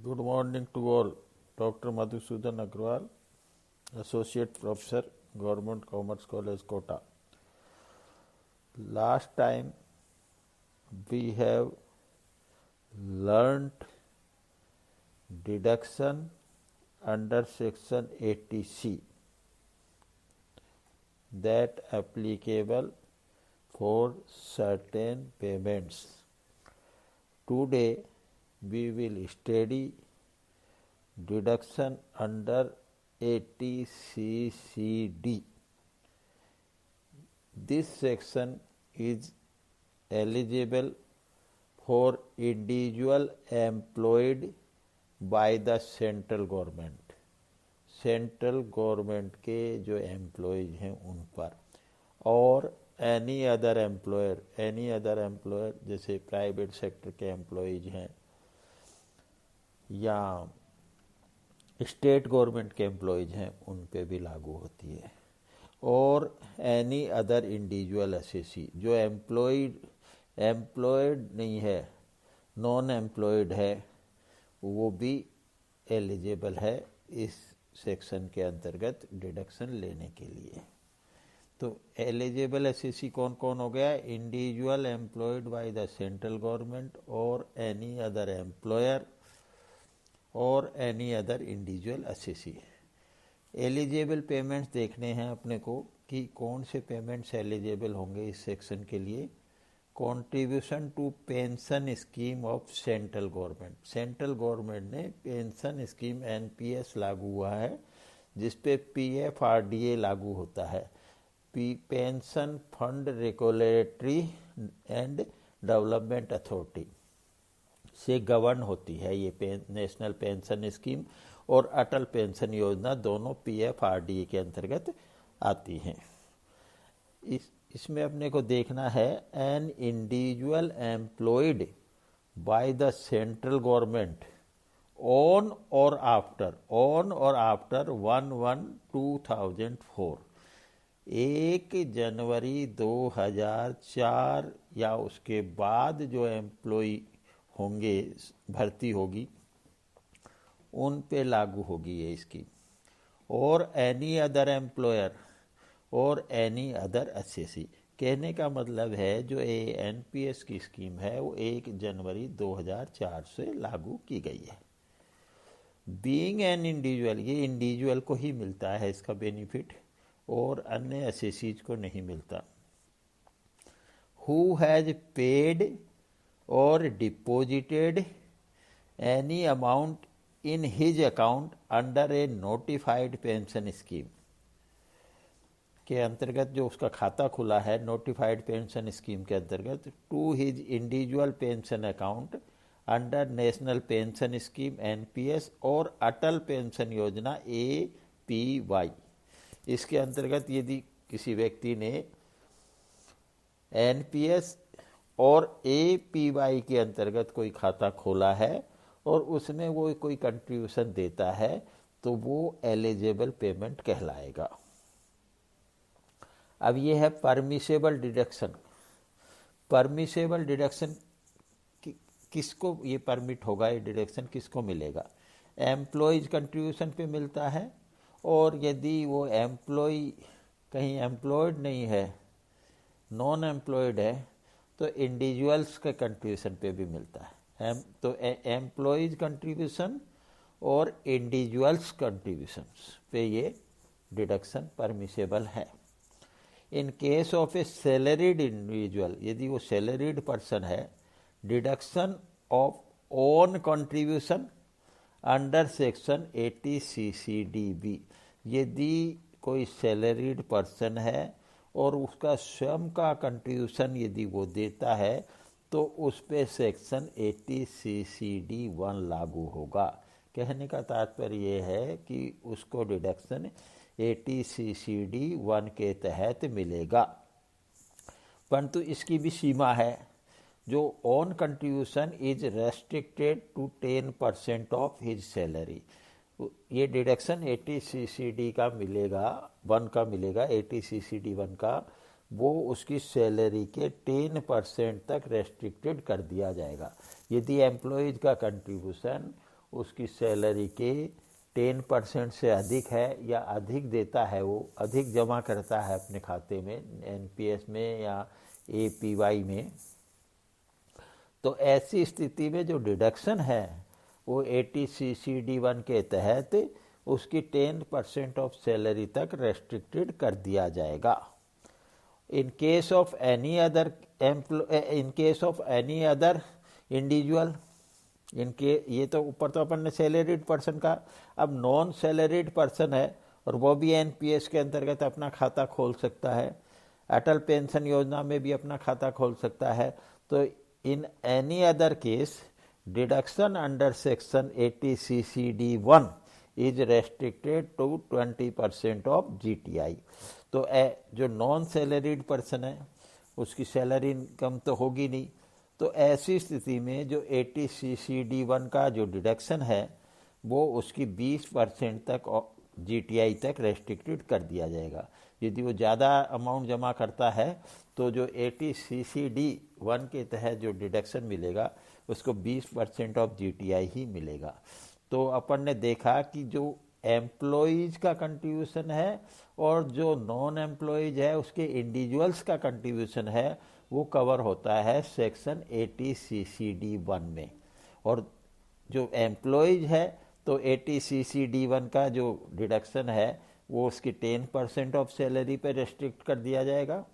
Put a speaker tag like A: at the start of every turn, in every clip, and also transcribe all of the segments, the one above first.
A: Good morning to all. Dr. Madhusudan Agrawal, Associate Professor, Government Commerce College, Kota. Last time we have learnt deduction under section 80C that applicable for certain payments. Today we will study deduction under 80CCD. This section is eligible for individual employed by the central government. Central government के जो employees हैं उन पर, और any other employer जैसे private sector के employees हैं या स्टेट गवर्नमेंट के एम्प्लॉयज हैं उन पे भी लागू होती है। और एनी अदर इंडिविजुअल एसएससी जो एम्प्लॉयड नहीं है, नॉन एम्प्लॉयड है, वो भी एलिजिबल है इस सेक्शन के अंतर्गत डिडक्शन लेने के लिए। तो एलिजिबल एसएससी कौन कौन हो गया? Individual employed by the central government और एनी अदर एम्प्लॉयर और any other individual SSC. Eligible payments देखने हैं अपने को कि कौन से पेमेंट्स एलिजिबल होंगे इस सेक्शन के लिए। Contribution to pension scheme of central government. Central government ने पेंशन स्कीम एनपीएस लागू हुआ है, जिसपे पीएफआरडीए लागू होता है, pension fund regulatory and development authority से गवर्न होती है ये नेशनल पेंशन स्कीम, और अटल पेंशन योजना दोनों पीएफआरडीए के अंतर्गत आती हैं। इसमें अपने को देखना है an individual employed by the central government on और आफ्टर 1/1/2004, 1 जनवरी 2004 या उसके बाद जो एम्प्लॉय होंगे, भर्ती होगी, उन पे लागू होगी ये स्कीम। और एनी अदर एम्प्लॉयर और एनी अदर एसएससी। कहने का मतलब है जो एनपीएस की स्कीम है वो 1 जनवरी 2004 से लागू की गई है। बीइंग एन इंडिविजुअल, ये इंडिविजुअल को ही मिलता है इसका बेनिफिट और अन्य एसएससीज को नहीं मिलता। हु हैज पेड और deposited any amount in his account under A notified pension scheme के अंतर्गत जो उसका खाता खुला है नोटिफाइड पेंशन स्कीम के अंतर्गत, to his individual pension account under national pension scheme NPS और अटल पेंशन योजना एपीवाई। इसके अंतर्गत यदि किसी व्यक्ति ने एनपीएस और एपीवाई के अंतर्गत कोई खाता खोला है और उसमें वो कोई कंट्रीब्यूशन देता है तो वो एलिजिबल पेमेंट कहलाएगा। अब ये है परमिसेबल डिडक्शन। परमिसेबल डिडक्शन किसको ये परमिट होगा, ये डिडक्शन किसको मिलेगा? एम्प्लॉयज कंट्रीब्यूशन पे मिलता है, और यदि वो एम्प्लॉय कहीं एम्प्लॉयड नहीं है, नॉन एम्प्लॉयड है, तो इंडिविजुअल्स के कंट्रीब्यूशन पे भी मिलता है। तो एम्प्लॉयज कंट्रीब्यूशन और इंडिविजुअल्स कंट्रीब्यूशंस पे ये डिडक्शन परमिसेबल है। इन case of A salaried individual, यदि वो सैलरीड पर्सन है, deduction of own contribution under section 80CCDB। यदि कोई सैलरीड पर्सन है और उसका स्वयं का कंट्रीब्यूशन यदि वो देता है तो उस पे सेक्शन 80CCD1 लागू होगा। कहने का तात्पर्य ये है कि उसको डिडक्शन 80CCD1 के तहत मिलेगा, परंतु इसकी भी सीमा है। जो on contribution is restricted to 10% of his salary. ये डिडक्शन 80CCD का मिलेगा, 1 का मिलेगा, 80CCD1 का, वो उसकी सैलरी के 10% तक रेस्ट्रिक्टेड कर दिया जाएगा। यदि एम्प्लॉयज का कंट्रीब्यूशन उसकी सैलरी के 10% से अधिक है या अधिक देता है, वो अधिक जमा करता है अपने खाते में एनपीएस में या एपीवाई में, तो ऐसी स्थिति में जो डिडक्शन है वो 80CCD1 के तहत उसकी 10% ऑफ सैलरी तक रेस्ट्रिक्टेड कर दिया जाएगा। इन case of any other individual, इनके ये तो ऊपर तो अपन ने सैलरीड पर्सन का, अब नॉन सैलरीड पर्सन है और वो भी एनपीएस के अंतर्गत अपना खाता खोल सकता है, अटल पेंशन योजना में भी अपना खाता खोल सकता है। तो in any other case deduction under section 80CCD1 is restricted to 20% of GTI. तो जो नॉन सैलरीड पर्सन है उसकी सैलरी इनकम तो होगी नहीं, तो ऐसी स्थिति में जो 80CCD1 का जो डिडक्शन है वो उसकी 20% तक जीटीआई तक रेस्ट्रिक्टेड कर दिया जाएगा। यदि वो ज़्यादा अमाउंट जमा करता है तो जो 80CCD1 के तहत जो डिडक्शन मिलेगा उसको 20% ऑफ जीटीआई ही मिलेगा। तो अपन ने देखा कि जो एम्प्लॉइज का कंट्रीब्यूशन है और जो नॉन एम्प्लॉइज है उसके इंडिविजुअल्स का कंट्रीब्यूशन है वो कवर होता है सेक्शन 80CCD1 में, और जो एम्प्लॉइज है तो 80CCD1 का जो डिडक्शन है वो उसकी 10% ऑफ सैलरी पे रेस्ट्रिक्ट कर दिया जाएगा,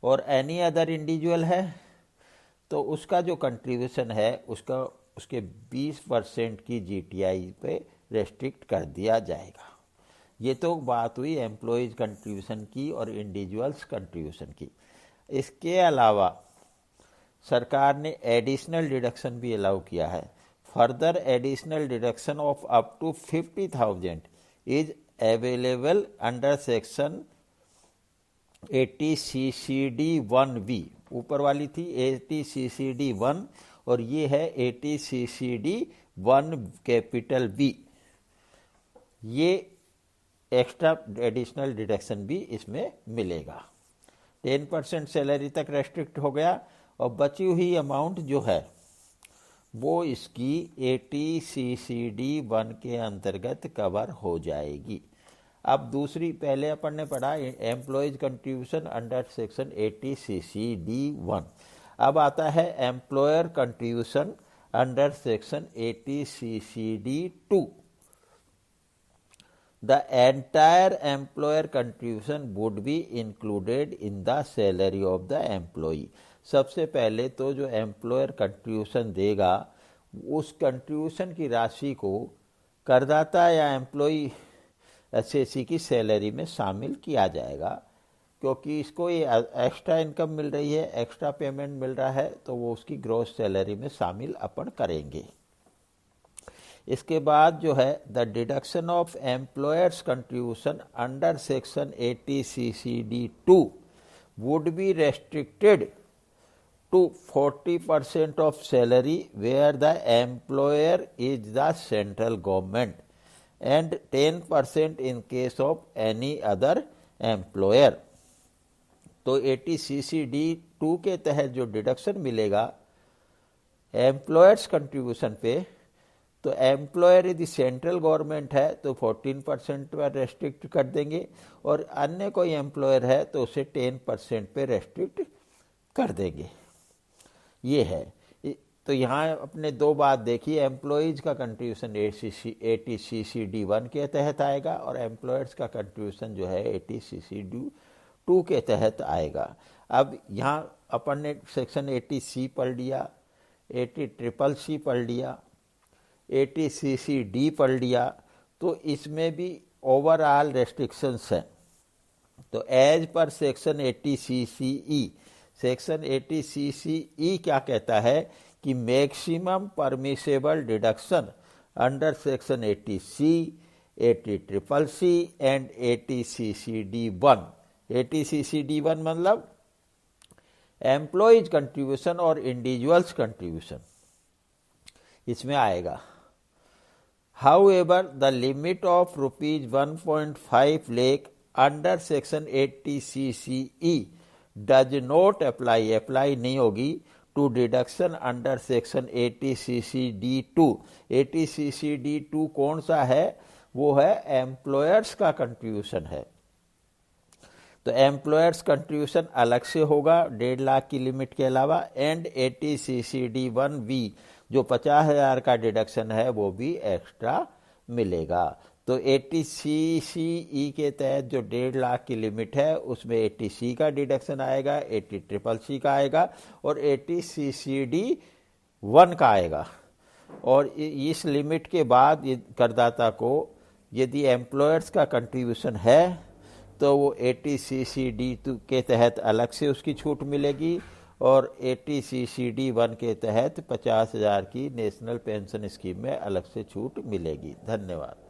A: और एनी अदर इंडिविजुअल है तो उसका जो कंट्रीब्यूशन है उसके 20% की जीटीआई पे रेस्ट्रिक्ट कर दिया जाएगा। ये तो बात हुई एम्प्लॉइज कंट्रीब्यूशन की और इंडिविजुअल्स कंट्रीब्यूशन की। इसके अलावा सरकार ने एडिशनल डिडक्शन भी अलाउ किया है। Further additional deduction of up to 50,000 is available under section 80CCD1V। ऊपर वाली थी 80CCD1 और ये है 80CCD1 कैपिटल V। ये एक्स्ट्रा एडिशनल डिडक्शन भी इसमें मिलेगा। 10% सैलरी तक रेस्ट्रिक्ट हो गया और बची हुई अमाउंट जो है वो इसकी 80CCD1 के अंतर्गत कवर हो जाएगी। अब दूसरी, पहले अपन ने पढ़ा employees contribution under section 80CCD1, अब आता है employer contribution under section 80CCD2। The entire employer contribution would be included in the salary of the employee। सबसे पहले तो जो एम्प्लॉयर कंट्रीब्यूशन देगा उस कंट्रीब्यूशन की राशि को करदाता या एम्प्लॉई एसएसी की सैलरी में शामिल किया जाएगा, क्योंकि इसको ये एक्स्ट्रा इनकम मिल रही है, एक्स्ट्रा पेमेंट मिल रहा है, तो वो उसकी ग्रॉस सैलरी में शामिल अपन करेंगे। इसके बाद जो है the deduction of employer's contribution under section 80CCD2 would be restricted to 40% of salary where the employer is the central government and 10% in case of any other employer. तो 80CCD2 के तहत जो डिडक्शन मिलेगा एम्प्लॉयर्स कंट्रीब्यूशन पे, तो employer यदि central government है तो 14% पर रेस्ट्रिक्ट कर देंगे, और अन्य कोई एम्प्लॉयर है तो उसे 10% पे रेस्ट्रिक्ट कर देंगे। ये है। तो यहाँ अपने दो बात देखी, एम्प्लॉयज का कंट्रीब्यूशन 80CCD1 के तहत आएगा और एम्प्लॉयर्स का कंट्रीब्यूशन जो है 80CCD2 के तहत आएगा। अब यहाँ अपन ने सेक्शन 80C पढ़ लिया, 80CCC पढ़ लिया, 80CCD पढ़ लिया, तो इसमें भी ओवरऑल रेस्ट्रिक्शंस हैं। तो as per section 80CCE, section 80CCE क्या कहता है कि maximum permissible deduction under section 80C, 80CCC and 80CCD1। 80CCD1 मतलब एम्प्लॉयज कंट्रीब्यूशन और इंडिविजुअल्स कंट्रीब्यूशन इसमें आएगा। However, the limit of rupees 1.5 lakh under section 80CCE does not apply नहीं होगी to deduction under section 80CC_D2। 80CC_D2 कौन सा है? वो है एम्प्लॉयर्स का कंट्रीब्यूशन है। तो एम्प्लॉयर्स कंट्रीब्यूशन अलग से होगा 1.5 लाख की लिमिट के अलावा, एंड 80CC_D1V जो 50,000 का डिडक्शन है वो भी एक्स्ट्रा मिलेगा। तो 80CCE के तहत जो 1.5 लाख की लिमिट है उसमें 80C का डिडक्शन आएगा, 80CCC का आएगा और 80CCD1 का आएगा। और इस लिमिट के बाद करदाता को यदि एम्प्लॉयर्स का कंट्रीब्यूशन है तो वो 80CC_D2 के तहत अलग से उसकी छूट मिलेगी और 80CC_D1 के तहत 50,000 की नेशनल पेंशन स्कीम में अलग से छूट मिलेगी। धन्यवाद।